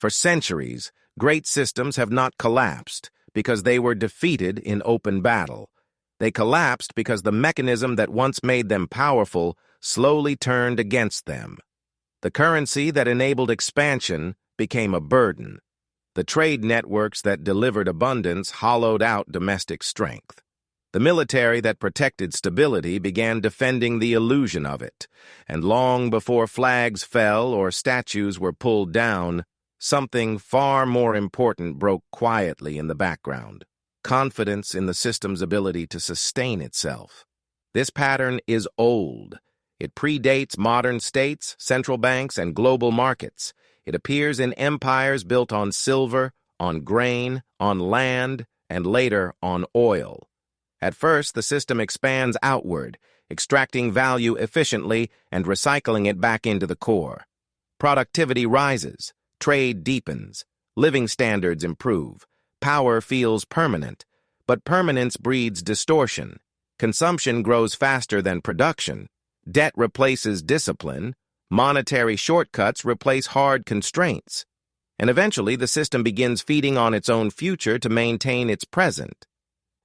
For centuries, great systems have not collapsed because they were defeated in open battle. They collapsed because the mechanism that once made them powerful slowly turned against them. The currency that enabled expansion became a burden. The trade networks that delivered abundance hollowed out domestic strength. The military that protected stability began defending the illusion of it, and long before flags fell or statues were pulled down, something far more important broke quietly in the background: confidence in the system's ability to sustain itself. This pattern is old. It predates modern states, central banks, and global markets. It appears in empires built on silver, on grain, on land, and later on oil. At first, the system expands outward, extracting value efficiently and recycling it back into the core. Productivity rises, trade deepens, living standards improve, power feels permanent, but permanence breeds distortion. Consumption grows faster than production, debt replaces discipline, monetary shortcuts replace hard constraints, and eventually the system begins feeding on its own future to maintain its present.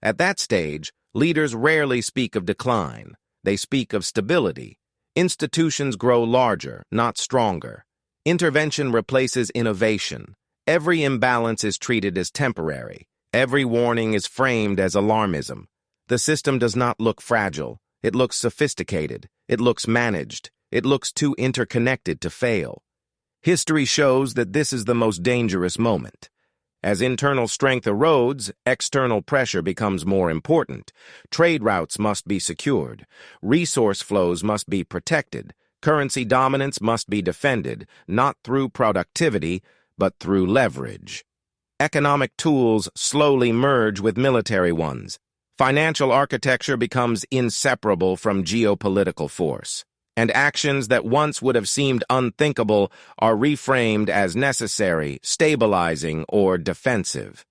At that stage, leaders rarely speak of decline. They speak of stability. Institutions grow larger, not stronger. Intervention replaces innovation. Every imbalance is treated as temporary. Every warning is framed as alarmism. The system does not look fragile. It looks sophisticated. It looks managed. It looks too interconnected to fail. History shows that this is the most dangerous moment. As internal strength erodes, external pressure becomes more important. Trade routes must be secured. Resource flows must be protected. Currency dominance must be defended, not through productivity, but through leverage. Economic tools slowly merge with military ones. Financial architecture becomes inseparable from geopolitical force, and actions that once would have seemed unthinkable are reframed as necessary, stabilizing, or defensive.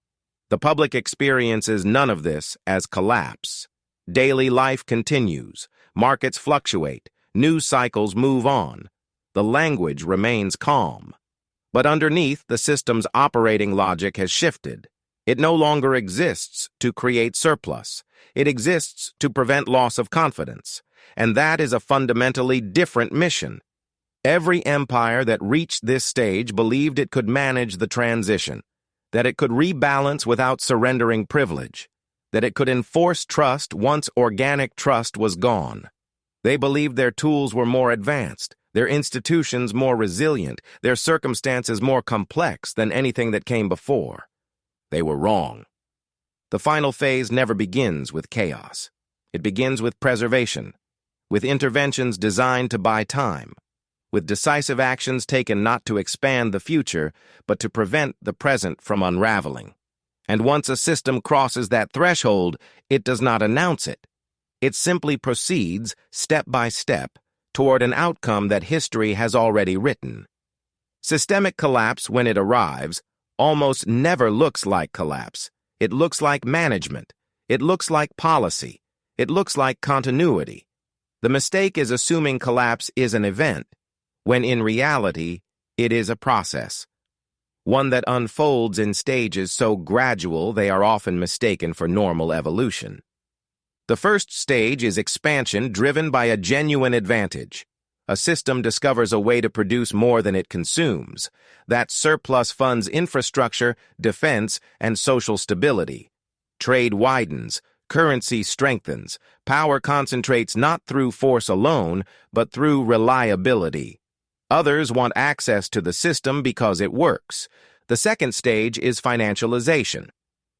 The public experiences none of this as collapse. Daily life continues, markets fluctuate, news cycles move on. The language remains calm. But underneath, the system's operating logic has shifted. It no longer exists to create surplus. It exists to prevent loss of confidence. And that is a fundamentally different mission. Every empire that reached this stage believed it could manage the transition, that it could rebalance without surrendering privilege, that it could enforce trust once organic trust was gone. They believed their tools were more advanced, their institutions more resilient, their circumstances more complex than anything that came before. They were wrong. The final phase never begins with chaos. It begins with preservation, with interventions designed to buy time, with decisive actions taken not to expand the future, but to prevent the present from unraveling. And once a system crosses that threshold, it does not announce it. It simply proceeds, step by step, toward an outcome that history has already written. Systemic collapse, when it arrives, almost never looks like collapse. It looks like management. It looks like policy. It looks like continuity. The mistake is assuming collapse is an event, when in reality, it is a process. One that unfolds in stages so gradual they are often mistaken for normal evolution. The first stage is expansion driven by a genuine advantage. A system discovers a way to produce more than it consumes. That surplus funds infrastructure, defense, and social stability. Trade widens, currency strengthens, power concentrates not through force alone, but through reliability. Others want access to the system because it works. The second stage is financialization.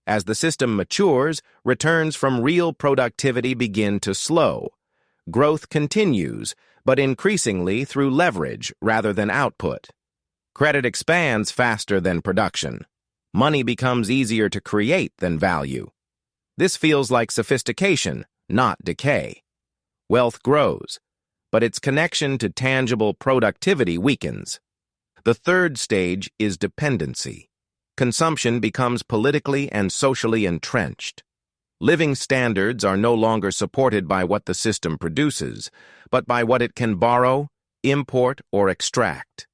As the system matures, returns from real productivity begin to slow. Growth continues, but increasingly through leverage rather than output. Credit expands faster than production. Money becomes easier to create than value. This feels like sophistication, not decay. Wealth grows, but its connection to tangible productivity weakens. The third stage is dependency. Consumption becomes politically and socially entrenched. Living standards are no longer supported by what the system produces, but by what it can borrow, import, or extract.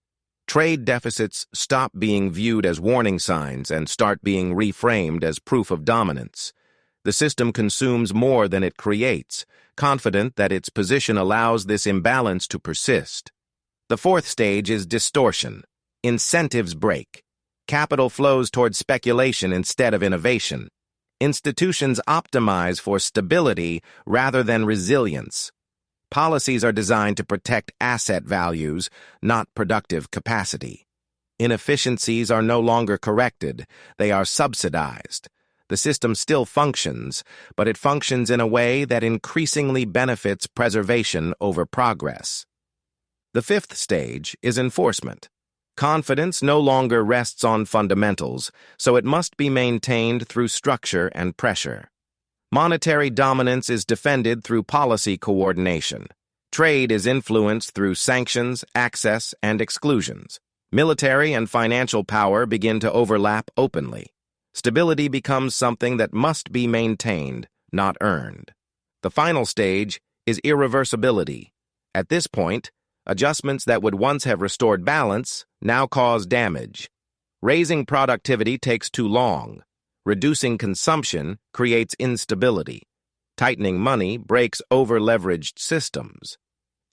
Trade deficits stop being viewed as warning signs and start being reframed as proof of dominance. The system consumes more than it creates, confident that its position allows this imbalance to persist. The fourth stage is distortion. Incentives break. Capital flows toward speculation instead of innovation. Institutions optimize for stability rather than resilience. Policies are designed to protect asset values, not productive capacity. Inefficiencies are no longer corrected, they are subsidized. The system still functions, but it functions in a way that increasingly benefits preservation over progress. The fifth stage is enforcement. Confidence no longer rests on fundamentals, so it must be maintained through structure and pressure. Monetary dominance is defended through policy coordination. Trade is influenced through sanctions, access, and exclusions. Military and financial power begin to overlap openly. Stability becomes something that must be maintained, not earned. The final stage is irreversibility. At this point, adjustments that would once have restored balance now cause damage. Raising productivity takes too long. Reducing consumption creates instability. Tightening money breaks over-leveraged systems.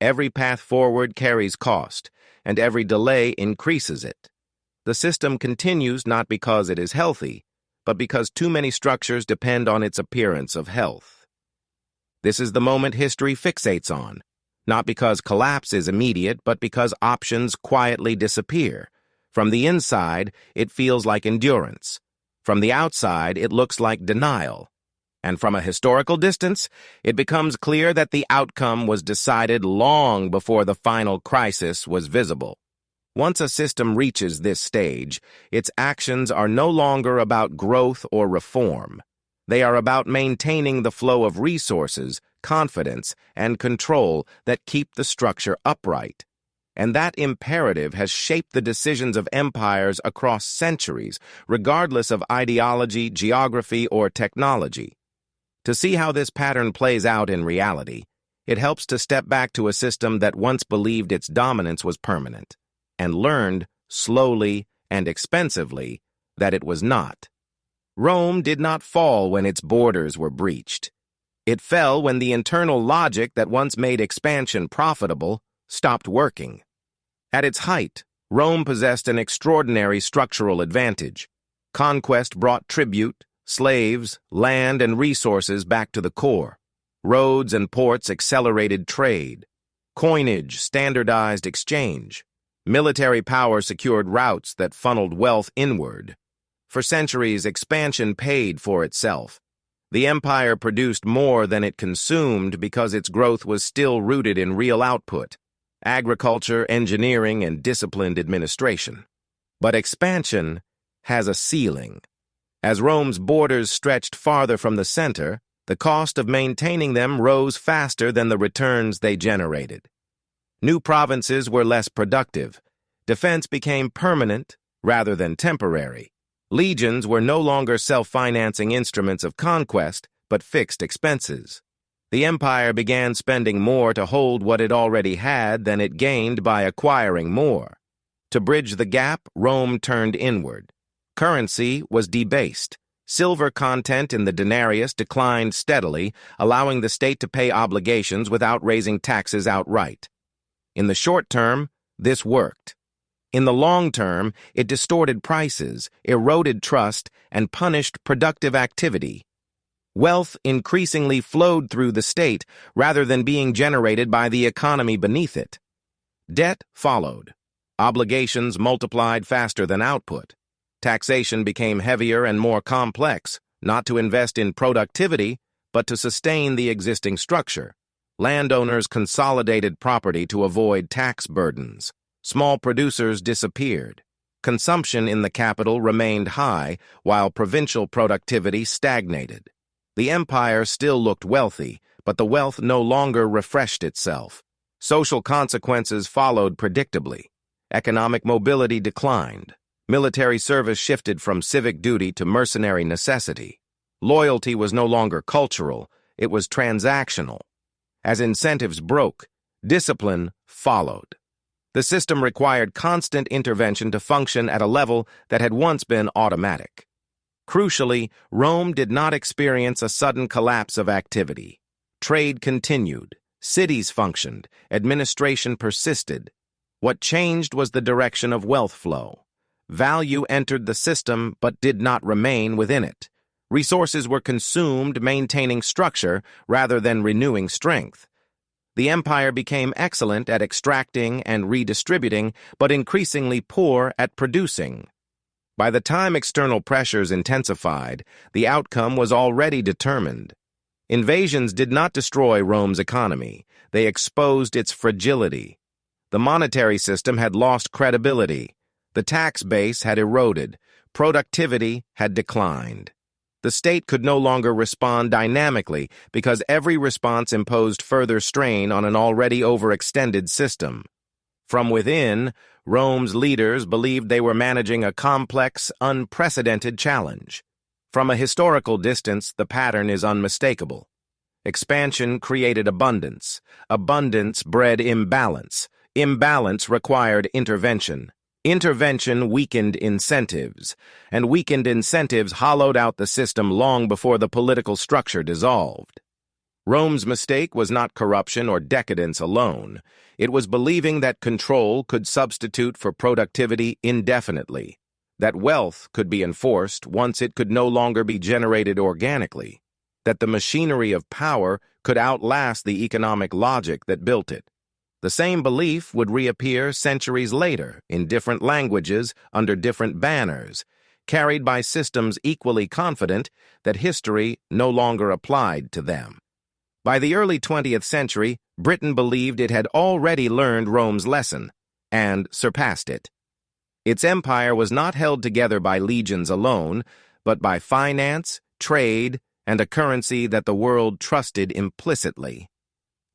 Every path forward carries cost, and every delay increases it. The system continues not because it is healthy, but because too many structures depend on its appearance of health. This is the moment history fixates on, not because collapse is immediate, but because options quietly disappear. From the inside, it feels like endurance. From the outside, it looks like denial. And from a historical distance, it becomes clear that the outcome was decided long before the final crisis was visible. Once a system reaches this stage, its actions are no longer about growth or reform. They are about maintaining the flow of resources, confidence, and control that keep the structure upright. And that imperative has shaped the decisions of empires across centuries, regardless of ideology, geography, or technology. To see how this pattern plays out in reality, it helps to step back to a system that once believed its dominance was permanent, and learned, slowly and expensively, that it was not. Rome did not fall when its borders were breached. It fell when the internal logic that once made expansion profitable stopped working. At its height, Rome possessed an extraordinary structural advantage. Conquest brought tribute, slaves, land, and resources back to the core. Roads and ports accelerated trade. Coinage standardized exchange. Military power secured routes that funneled wealth inward. For centuries, expansion paid for itself. The empire produced more than it consumed because its growth was still rooted in real output, agriculture, engineering, and disciplined administration. But expansion has a ceiling. As Rome's borders stretched farther from the center, the cost of maintaining them rose faster than the returns they generated. New provinces were less productive. Defense became permanent rather than temporary. Legions were no longer self-financing instruments of conquest, but fixed expenses. The empire began spending more to hold what it already had than it gained by acquiring more. To bridge the gap, Rome turned inward. Currency was debased. Silver content in the denarius declined steadily, allowing the state to pay obligations without raising taxes outright. In the short term, this worked. In the long term, it distorted prices, eroded trust, and punished productive activity. Wealth increasingly flowed through the state rather than being generated by the economy beneath it. Debt followed. Obligations multiplied faster than output. Taxation became heavier and more complex, not to invest in productivity, but to sustain the existing structure. Landowners consolidated property to avoid tax burdens. Small producers disappeared. Consumption in the capital remained high, while provincial productivity stagnated. The empire still looked wealthy, but the wealth no longer refreshed itself. Social consequences followed predictably. Economic mobility declined. Military service shifted from civic duty to mercenary necessity. Loyalty was no longer cultural, it was transactional. As incentives broke, discipline followed. The system required constant intervention to function at a level that had once been automatic. Crucially, Rome did not experience a sudden collapse of activity. Trade continued, cities functioned, administration persisted. What changed was the direction of wealth flow. Value entered the system but did not remain within it. Resources were consumed, maintaining structure rather than renewing strength. The empire became excellent at extracting and redistributing, but increasingly poor at producing. By the time external pressures intensified, the outcome was already determined. Invasions did not destroy Rome's economy. They exposed its fragility. The monetary system had lost credibility. The tax base had eroded. Productivity had declined. The state could no longer respond dynamically because every response imposed further strain on an already overextended system. From within, Rome's leaders believed they were managing a complex, unprecedented challenge. From a historical distance, the pattern is unmistakable. Expansion created abundance. Abundance bred imbalance. Imbalance required intervention. Intervention weakened incentives, and weakened incentives hollowed out the system long before the political structure dissolved. Rome's mistake was not corruption or decadence alone. It was believing that control could substitute for productivity indefinitely, that wealth could be enforced once it could no longer be generated organically, that the machinery of power could outlast the economic logic that built it. The same belief would reappear centuries later in different languages under different banners, carried by systems equally confident that history no longer applied to them. By the early 20th century, Britain believed it had already learned Rome's lesson and surpassed it. Its empire was not held together by legions alone, but by finance, trade, and a currency that the world trusted implicitly.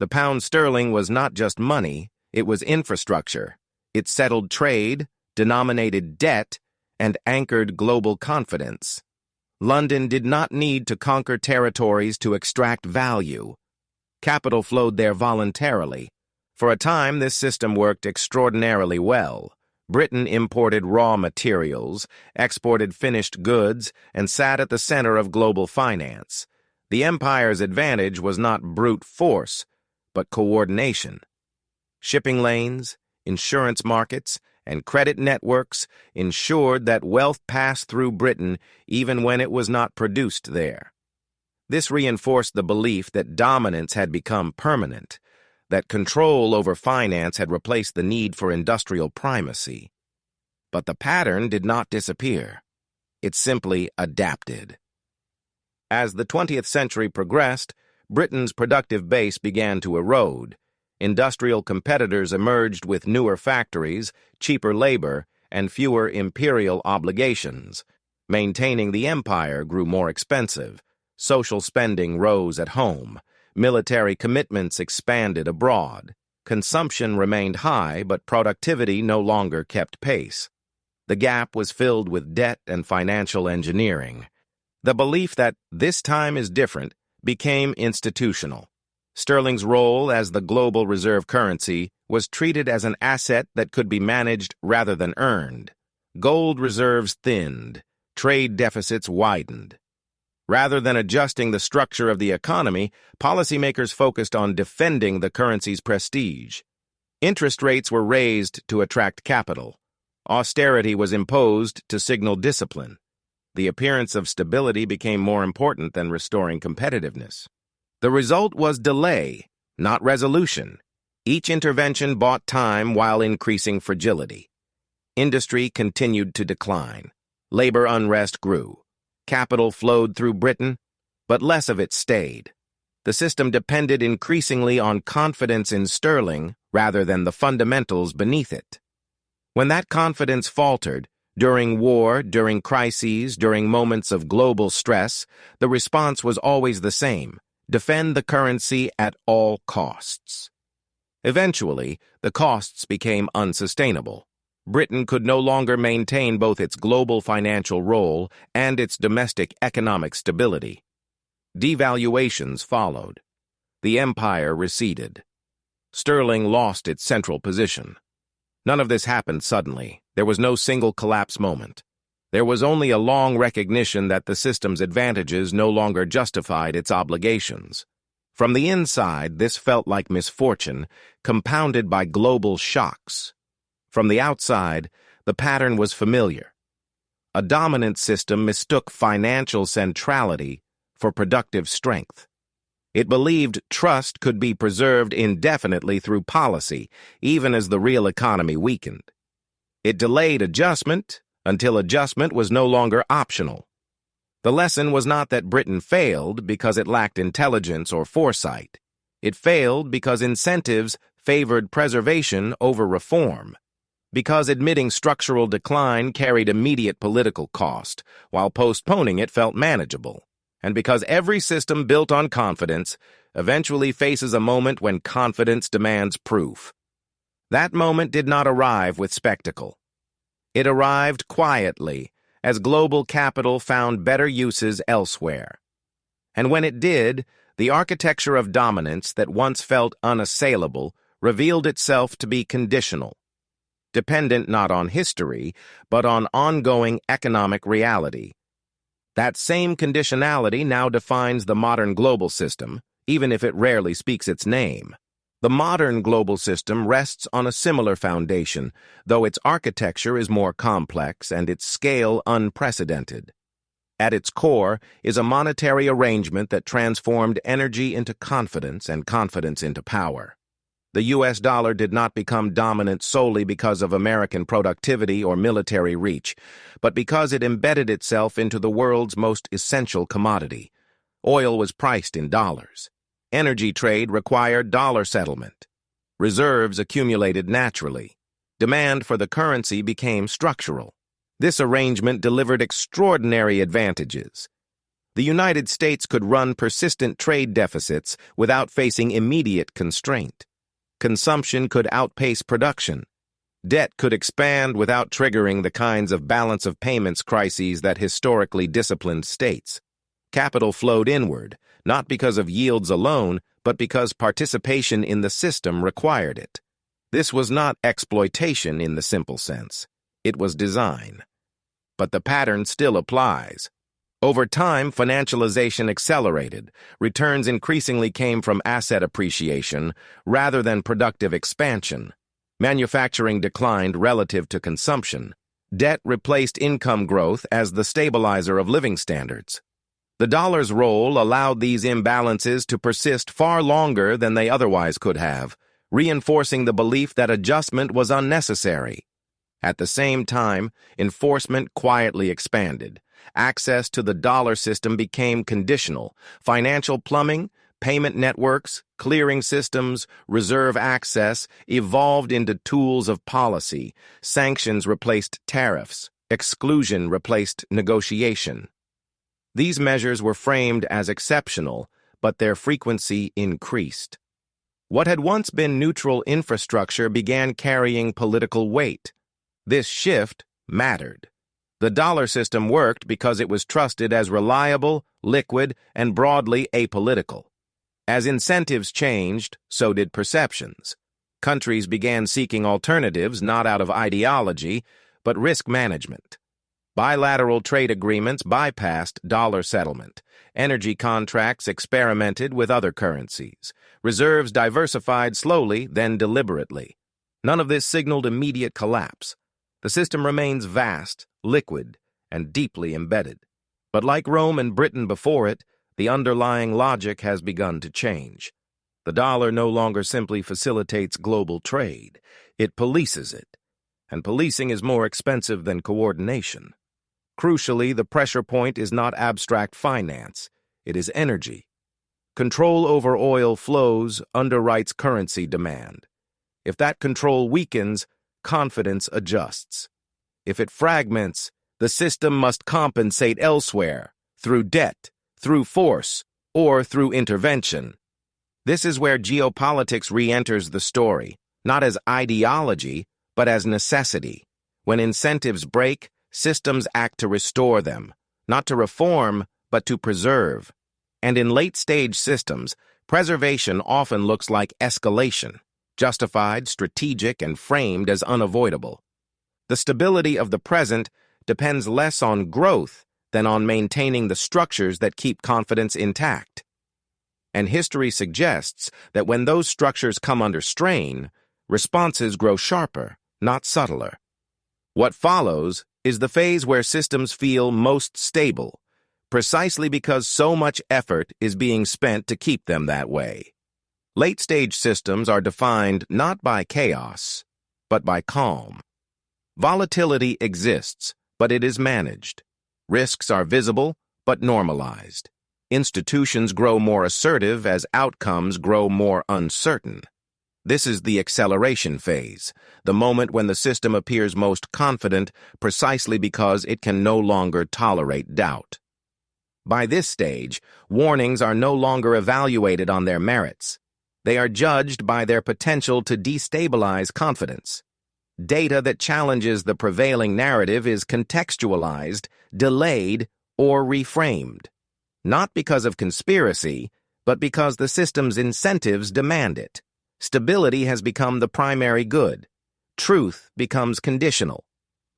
The pound sterling was not just money, it was infrastructure. It settled trade, denominated debt, and anchored global confidence. London did not need to conquer territories to extract value. Capital flowed there voluntarily. For a time, this system worked extraordinarily well. Britain imported raw materials, exported finished goods, and sat at the center of global finance. The empire's advantage was not brute force, but coordination. Shipping lanes, insurance markets, and credit networks ensured that wealth passed through Britain even when it was not produced there. This reinforced the belief that dominance had become permanent, that control over finance had replaced the need for industrial primacy. But the pattern did not disappear. It simply adapted. As the 20th century progressed, Britain's productive base began to erode. Industrial competitors emerged with newer factories, cheaper labor, and fewer imperial obligations. Maintaining the empire grew more expensive. Social spending rose at home. Military commitments expanded abroad. Consumption remained high, but productivity no longer kept pace. The gap was filled with debt and financial engineering. The belief that this time is different became institutional. Sterling's role as the global reserve currency was treated as an asset that could be managed rather than earned. Gold reserves thinned. Trade deficits widened. Rather than adjusting the structure of the economy, policymakers focused on defending the currency's prestige. Interest rates were raised to attract capital. Austerity was imposed to signal discipline. The appearance of stability became more important than restoring competitiveness. The result was delay, not resolution. Each intervention bought time while increasing fragility. Industry continued to decline. Labor unrest grew. Capital flowed through Britain, but less of it stayed. The system depended increasingly on confidence in sterling rather than the fundamentals beneath it. When that confidence faltered, during war, during crises, during moments of global stress, the response was always the same: defend the currency at all costs. Eventually, the costs became unsustainable. Britain could no longer maintain both its global financial role and its domestic economic stability. Devaluations followed. The empire receded. Sterling lost its central position. None of this happened suddenly. There was no single collapse moment. There was only a long recognition that the system's advantages no longer justified its obligations. From the inside, this felt like misfortune, compounded by global shocks. From the outside, the pattern was familiar. A dominant system mistook financial centrality for productive strength. It believed trust could be preserved indefinitely through policy, even as the real economy weakened. It delayed adjustment until adjustment was no longer optional. The lesson was not that Britain failed because it lacked intelligence or foresight. It failed because incentives favored preservation over reform, because admitting structural decline carried immediate political cost, while postponing it felt manageable, and because every system built on confidence eventually faces a moment when confidence demands proof. That moment did not arrive with spectacle. It arrived quietly, as global capital found better uses elsewhere. And when it did, the architecture of dominance that once felt unassailable revealed itself to be conditional, dependent not on history, but on ongoing economic reality. That same conditionality now defines the modern global system, even if it rarely speaks its name. The modern global system rests on a similar foundation, though its architecture is more complex and its scale unprecedented. At its core is a monetary arrangement that transformed energy into confidence and confidence into power. The U.S. dollar did not become dominant solely because of American productivity or military reach, but because it embedded itself into the world's most essential commodity. Oil was priced in dollars. Energy trade required dollar settlement. Reserves accumulated naturally. Demand for the currency became structural. This arrangement delivered extraordinary advantages. The United States could run persistent trade deficits without facing immediate constraint. Consumption could outpace production. Debt could expand without triggering the kinds of balance of payments crises that historically disciplined states. Capital flowed inward, not because of yields alone, but because participation in the system required it. This was not exploitation in the simple sense. It was design. But the pattern still applies. Over time, financialization accelerated. Returns increasingly came from asset appreciation rather than productive expansion. Manufacturing declined relative to consumption. Debt replaced income growth as the stabilizer of living standards. The dollar's role allowed these imbalances to persist far longer than they otherwise could have, reinforcing the belief that adjustment was unnecessary. At the same time, enforcement quietly expanded. Access to the dollar system became conditional. Financial plumbing, payment networks, clearing systems, reserve access evolved into tools of policy. Sanctions replaced tariffs. Exclusion replaced negotiation. These measures were framed as exceptional, but their frequency increased. What had once been neutral infrastructure began carrying political weight. This shift mattered. The dollar system worked because it was trusted as reliable, liquid, and broadly apolitical. As incentives changed, so did perceptions. Countries began seeking alternatives not out of ideology, but risk management. Bilateral trade agreements bypassed dollar settlement. Energy contracts experimented with other currencies. Reserves diversified slowly, then deliberately. None of this signaled immediate collapse. The system remains vast, liquid, and deeply embedded. But like Rome and Britain before it, the underlying logic has begun to change. The dollar no longer simply facilitates global trade. It polices it. And policing is more expensive than coordination. Crucially, the pressure point is not abstract finance. It is energy. Control over oil flows underwrites currency demand. If that control weakens, confidence adjusts. If it fragments, the system must compensate elsewhere, through debt, through force, or through intervention. This is where geopolitics re-enters the story, not as ideology, but as necessity. When incentives break, systems act to restore them, not to reform, but to preserve. And in late-stage systems, preservation often looks like escalation. justified, strategic, and framed as unavoidable. The stability of the present depends less on growth than on maintaining the structures that keep confidence intact. And history suggests that when those structures come under strain, responses grow sharper, not subtler. What follows is the phase where systems feel most stable, precisely because so much effort is being spent to keep them that way. Late-stage systems are defined not by chaos, but by calm. Volatility exists, but it is managed. Risks are visible, but normalized. Institutions grow more assertive as outcomes grow more uncertain. This is the acceleration phase, the moment when the system appears most confident precisely because it can no longer tolerate doubt. By this stage, warnings are no longer evaluated on their merits. They are judged by their potential to destabilize confidence. Data that challenges the prevailing narrative is contextualized, delayed, or reframed. Not because of conspiracy, but because the system's incentives demand it. Stability has become the primary good. Truth becomes conditional.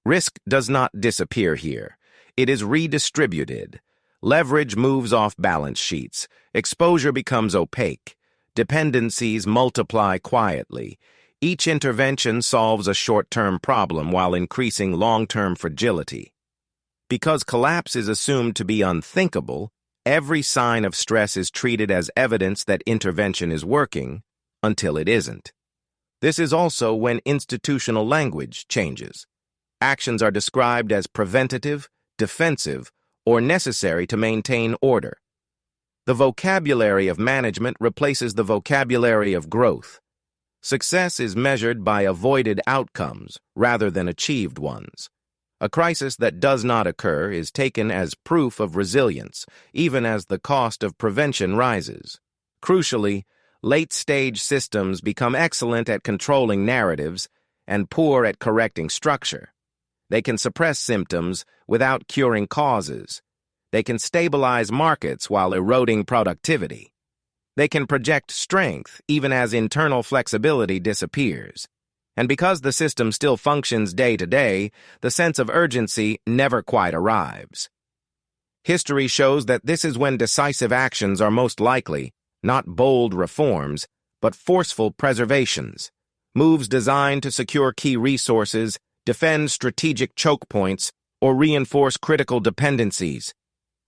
Risk does not disappear here. It is redistributed. Leverage moves off balance sheets. Exposure becomes opaque. Dependencies multiply quietly. Each intervention solves a short-term problem while increasing long-term fragility. Because collapse is assumed to be unthinkable, every sign of stress is treated as evidence that intervention is working, until it isn't. This is also when institutional language changes. Actions are described as preventative, defensive, or necessary to maintain order. The vocabulary of management replaces the vocabulary of growth. Success is measured by avoided outcomes rather than achieved ones. A crisis that does not occur is taken as proof of resilience, even as the cost of prevention rises. Crucially, late-stage systems become excellent at controlling narratives and poor at correcting structure. They can suppress symptoms without curing causes. They can stabilize markets while eroding productivity. They can project strength even as internal flexibility disappears. And because the system still functions day to day, the sense of urgency never quite arrives. History shows that this is when decisive actions are most likely, not bold reforms, but forceful preservations, moves designed to secure key resources, defend strategic choke points, or reinforce critical dependencies.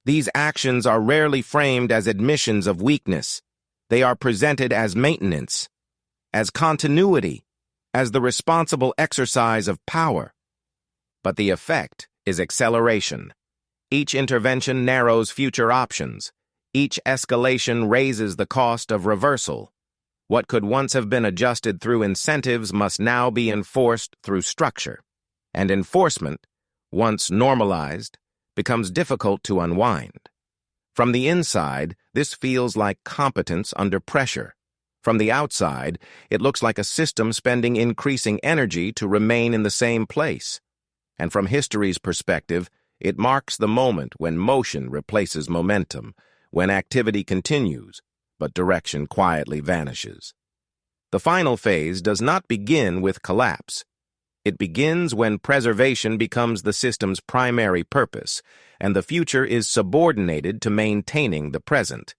These actions are rarely framed as admissions of weakness. They are presented as maintenance, as continuity, as the responsible exercise of power. But the effect is acceleration. Each intervention narrows future options. Each escalation raises the cost of reversal. What could once have been adjusted through incentives must now be enforced through structure. And enforcement, once normalized, becomes difficult to unwind. From the inside, this feels like competence under pressure. From the outside, it looks like a system spending increasing energy to remain in the same place. And from history's perspective, it marks the moment when motion replaces momentum, when activity continues, but direction quietly vanishes. The final phase does not begin with collapse. It begins when preservation becomes the system's primary purpose, and the future is subordinated to maintaining the present.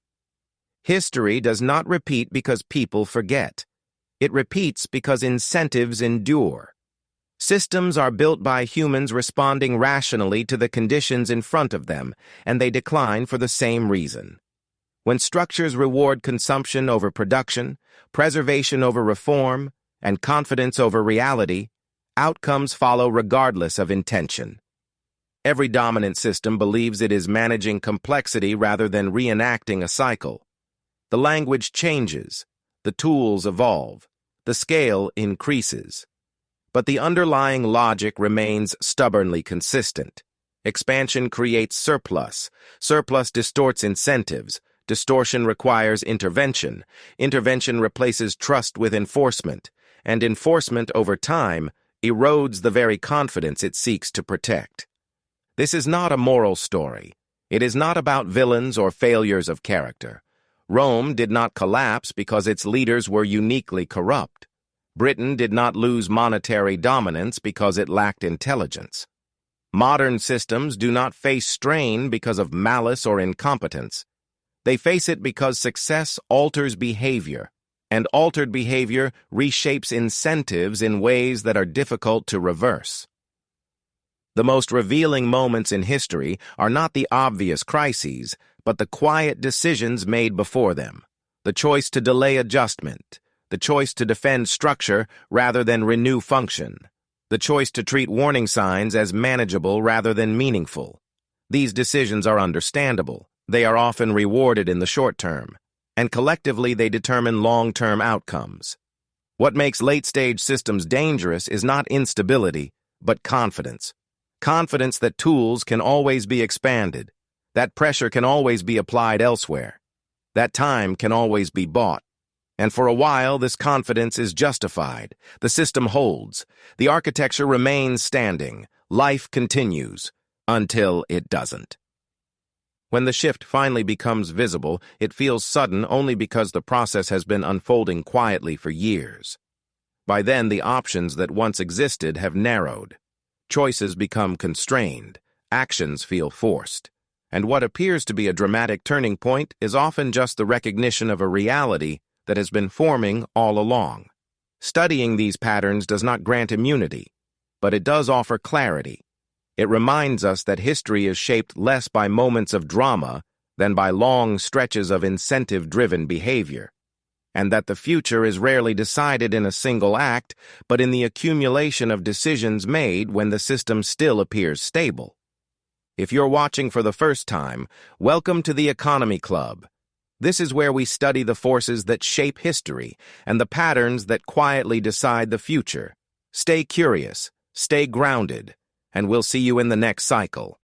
History does not repeat because people forget. It repeats because incentives endure. Systems are built by humans responding rationally to the conditions in front of them, and they decline for the same reason. When structures reward consumption over production, preservation over reform, and confidence over reality, outcomes follow regardless of intention. Every dominant system believes it is managing complexity rather than reenacting a cycle. The language changes, the tools evolve, the scale increases. But the underlying logic remains stubbornly consistent. Expansion creates surplus. Surplus distorts incentives. Distortion requires intervention. Intervention replaces trust with enforcement. And enforcement, over time, erodes the very confidence it seeks to protect. This is not a moral story. It is not about villains or failures of character. Rome did not collapse because its leaders were uniquely corrupt. Britain did not lose monetary dominance because it lacked intelligence. Modern systems do not face strain because of malice or incompetence. They face it because success alters behavior, and altered behavior reshapes incentives in ways that are difficult to reverse. The most revealing moments in history are not the obvious crises, but the quiet decisions made before them. The choice to delay adjustment, the choice to defend structure rather than renew function, the choice to treat warning signs as manageable rather than meaningful. These decisions are understandable. They are often rewarded in the short term, and collectively they determine long-term outcomes. What makes late-stage systems dangerous is not instability, but confidence. Confidence that tools can always be expanded, that pressure can always be applied elsewhere, that time can always be bought. And for a while, this confidence is justified. The system holds. The architecture remains standing. Life continues until it doesn't. When the shift finally becomes visible, it feels sudden only because the process has been unfolding quietly for years. By then, the options that once existed have narrowed. Choices become constrained. Actions feel forced. And what appears to be a dramatic turning point is often just the recognition of a reality that has been forming all along. Studying these patterns does not grant immunity, but it does offer clarity. It reminds us that history is shaped less by moments of drama than by long stretches of incentive-driven behavior, and that the future is rarely decided in a single act, but in the accumulation of decisions made when the system still appears stable. If you're watching for the first time, welcome to the Economy Club. This is where we study the forces that shape history and the patterns that quietly decide the future. Stay curious, stay grounded, and we'll see you in the next cycle.